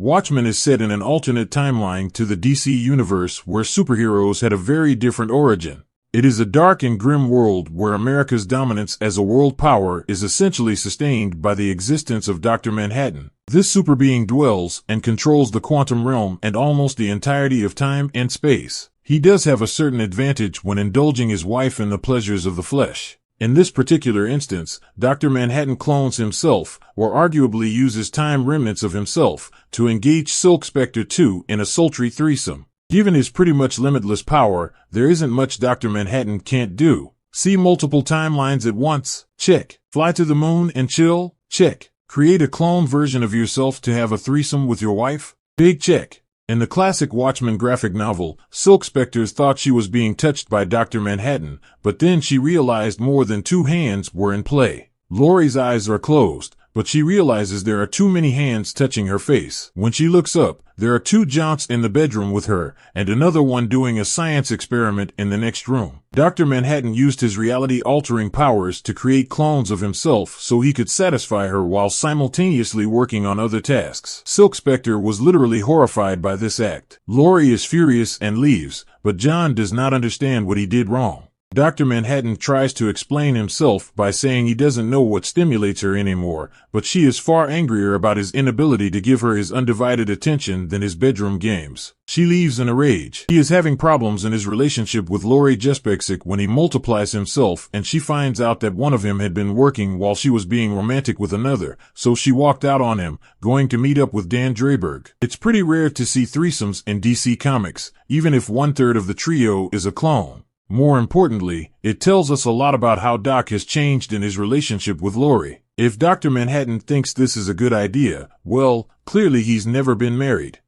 Watchmen is set in an alternate timeline to the DC universe where superheroes had a very different origin. It is a dark and grim world where America's dominance as a world power is essentially sustained by the existence of Dr. Manhattan. This superbeing dwells and controls the quantum realm and almost the entirety of time and space. He does have a certain advantage when indulging his wife in the pleasures of the flesh. In this particular instance, Dr. Manhattan clones himself, or arguably uses time remnants of himself, to engage Silk Spectre 2 in a sultry threesome. Given his pretty much limitless power, there isn't much Dr. Manhattan can't do. See multiple timelines at once? Check. Fly to the moon and chill? Check. Create a clone version of yourself to have a threesome with your wife? Big check. In the classic Watchmen graphic novel, Silk Spectre thought she was being touched by Dr. Manhattan, but then she realized more than two hands were in play. Lori's eyes are closed, but she realizes there are too many hands touching her face. When she looks up, there are two Jounts in the bedroom with her, and another one doing a science experiment in the next room. Dr. Manhattan used his reality-altering powers to create clones of himself so he could satisfy her while simultaneously working on other tasks. Silk Spectre was literally horrified by this act. Lori is furious and leaves, but John does not understand what he did wrong. Dr. Manhattan tries to explain himself by saying he doesn't know what stimulates her anymore, but she is far angrier about his inability to give her his undivided attention than his bedroom games. She leaves in a rage. He is having problems in his relationship with Lori Jespeksik when he multiplies himself, and she finds out that one of him had been working while she was being romantic with another, so she walked out on him, going to meet up with Dan Drayberg. It's pretty rare to see threesomes in DC Comics, even if 1/3 of the trio is a clone. More importantly, it tells us a lot about how Doc has changed in his relationship with Lori. If Dr. Manhattan thinks this is a good idea, well, clearly he's never been married.